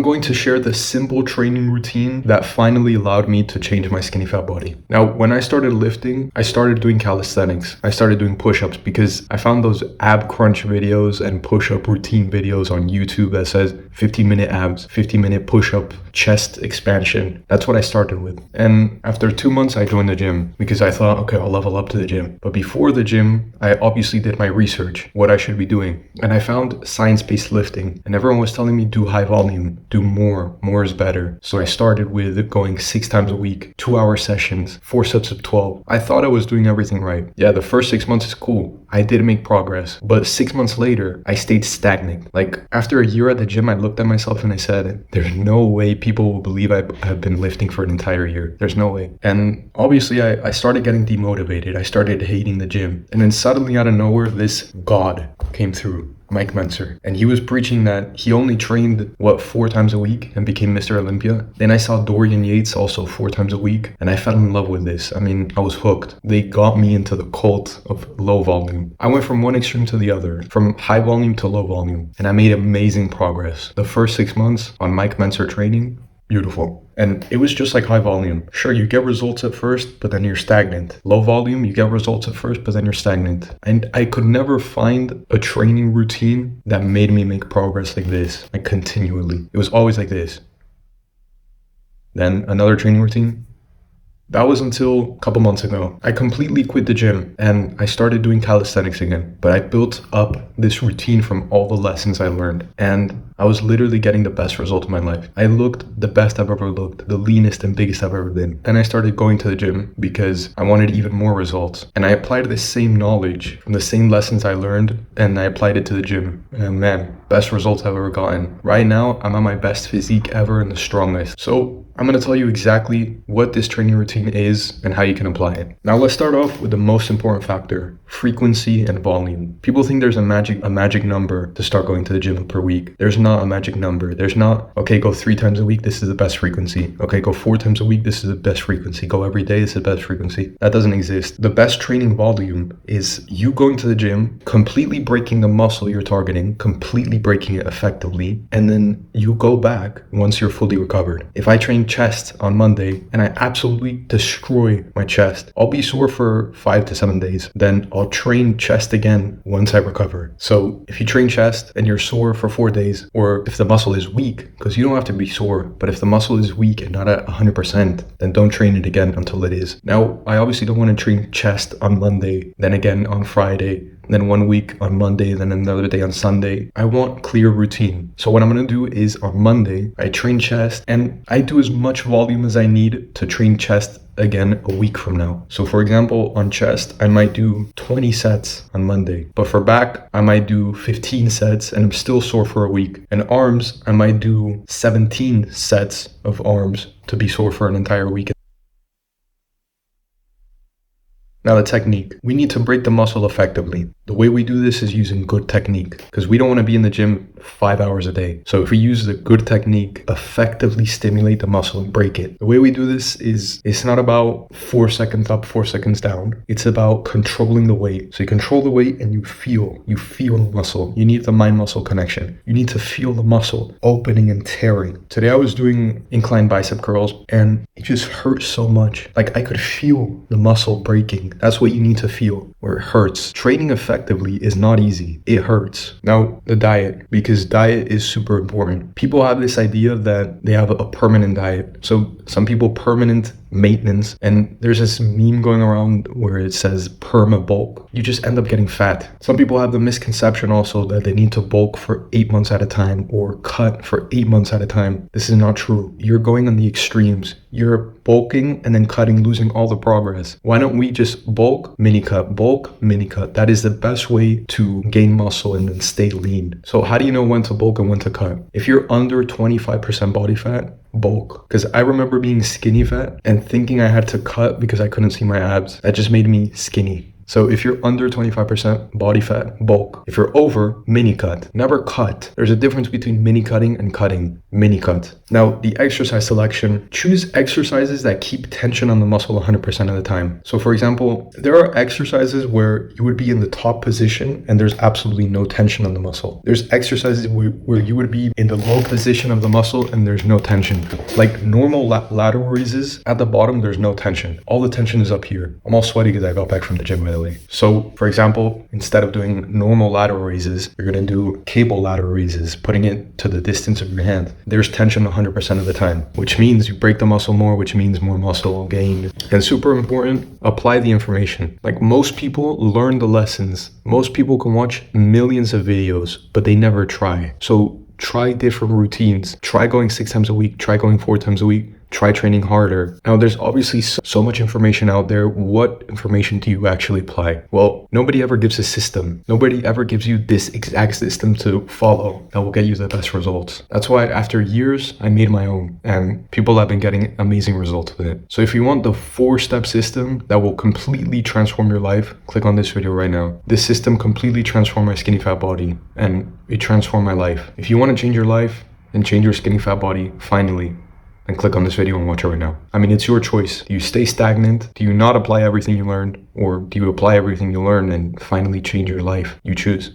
going to share the simple training routine that finally allowed me to change my skinny fat body. Now, when I started lifting, I started doing calisthenics. I started doing push-ups because I found those ab crunch videos and push-up routine videos on YouTube that says 15-minute abs, 15-minute push-up, chest expansion. That's what I started with. And after 2 months, I joined the gym because I thought, okay, I'll level up to the gym. But before the gym, I obviously did my research, what I should be doing. And I found science-based lifting, and everyone was telling me do high volume, do more is better. So I started with going 6 times a week, 2-hour sessions, 4 sets of 12. I thought I was doing everything right. Yeah, the first 6 months is cool. I did make progress, but 6 months later, I stayed stagnant. Like after a year at the gym, I looked at myself and I said, there's no way people will believe I have been lifting for an entire year. There's no way. And obviously I started getting demotivated. I started hating the gym. And then suddenly out of nowhere, this God came through. Mike Mentzer, and he was preaching that he only trained 4 times a week and became Mr. Olympia. Then I saw Dorian Yates also 4 times a week, and I fell in love with this. I mean, I was hooked. They got me into the cult of low volume. I went from one extreme to the other, from high volume to low volume, and I made amazing progress. The first 6 months on Mike Mentzer training, beautiful. And it was just like high volume. Sure, you get results at first, but then you're stagnant. Low volume, you get results at first, but then you're stagnant. And I could never find a training routine that made me make progress like this, like continually. It was always like this. Then another training routine. That was until a couple months ago. I completely quit the gym and I started doing calisthenics again. But I built up this routine from all the lessons I learned. And I was literally getting the best result of my life. I looked the best I've ever looked, the leanest and biggest I've ever been. Then I started going to the gym because I wanted even more results. And I applied the same knowledge from the same lessons I learned and I applied it to the gym. And man, best results I've ever gotten. Right now, I'm at my best physique ever and the strongest. So I'm going to tell you exactly what this training routine is and how you can apply it. Now let's start off with the most important factor, frequency and volume. People think there's a magic number to start going to the gym per week. There's not a magic number. There's not, okay, go 3 times a week, this is the best frequency. Okay, go 4 times a week, this is the best frequency. Go every day, this is the best frequency. That doesn't exist. The best training volume is you going to the gym, completely breaking the muscle you're targeting, completely breaking it effectively, and then you go back once you're fully recovered. If I train chest on Monday and I absolutely destroy my chest, I'll be sore for 5 to 7 days. Then I'll train chest again once I recover. So if you train chest and you're sore for 4 days, or if the muscle is weak, because you don't have to be sore, but if the muscle is weak and not at 100%, then don't train it again until it is. Now, I obviously don't want to train chest on Monday, then again on Friday, then 1 week on Monday, then another day on Sunday. I want clear routine. So what I'm going to do is on Monday, I train chest and I do as much volume as I need to train chest again a week from now. So for example, on chest, I might do 20 sets on Monday, but for back, I might do 15 sets and I'm still sore for a week. And arms, I might do 17 sets of arms to be sore for an entire week. Now the technique. We need to break the muscle effectively. The way we do this is using good technique because we don't want to be in the gym 5 hours a day. So if we use the good technique, effectively stimulate the muscle and break it. The way we do this is, it's not about 4 seconds up, 4 seconds down. It's about controlling the weight. So you control the weight and you feel the muscle. You need the mind-muscle connection. You need to feel the muscle opening and tearing. Today I was doing incline bicep curls and it just hurt so much. Like I could feel the muscle breaking. That's what you need to feel, where it hurts. Training effectively is not easy. It hurts. Now, the diet, because diet is super important. People have this idea that they have a permanent diet. So some people permanent maintenance, and there's this meme going around where it says perma bulk. You just end up getting fat. Some people have the misconception also that they need to bulk for 8 months at a time or cut for 8 months at a time. This is not true. You're going on the extremes. You're bulking and then cutting, losing all the progress. Why don't we just bulk, mini cut, bulk, mini cut? That is the best way to gain muscle and then stay lean. So how do you know when to bulk and when to cut? If you're under 25% body fat, bulk. Because I remember being skinny fat and thinking I had to cut because I couldn't see my abs. That just made me skinny. So if you're under 25% body fat, bulk. If you're over, mini cut. Never cut. There's a difference between mini cutting and cutting. Mini cut. Now, the exercise selection, choose exercises that keep tension on the muscle 100% of the time. So for example, there are exercises where you would be in the top position and there's absolutely no tension on the muscle. There's exercises where you would be in the low position of the muscle and there's no tension. Like normal lateral raises, at the bottom, there's no tension. All the tension is up here. I'm all sweaty because I got back from the gym, by the way. So for example, instead of doing normal lateral raises, you're going to do cable lateral raises, putting it to the distance of your hand. There's tension 100% of the time, which means you break the muscle more, which means more muscle gain. And super important, apply the information. Like most people learn the lessons. Most people can watch millions of videos, but they never try. So try different routines. Try going 6 times a week. Try going 4 times a week. Try training harder. Now, there's obviously so much information out there. What information do you actually apply? Well, nobody ever gives a system. Nobody ever gives you this exact system to follow that will get you the best results. That's why after years, I made my own and people have been getting amazing results with it. So if you want the 4-step system that will completely transform your life, click on this video right now. This system completely transformed my skinny fat body and it transformed my life. If you want to change your life and change your skinny fat body, finally, and click on this video and watch it right now. I mean, it's your choice. Do you stay stagnant? Do you not apply everything you learned? Or do you apply everything you learn and finally change your life? You choose.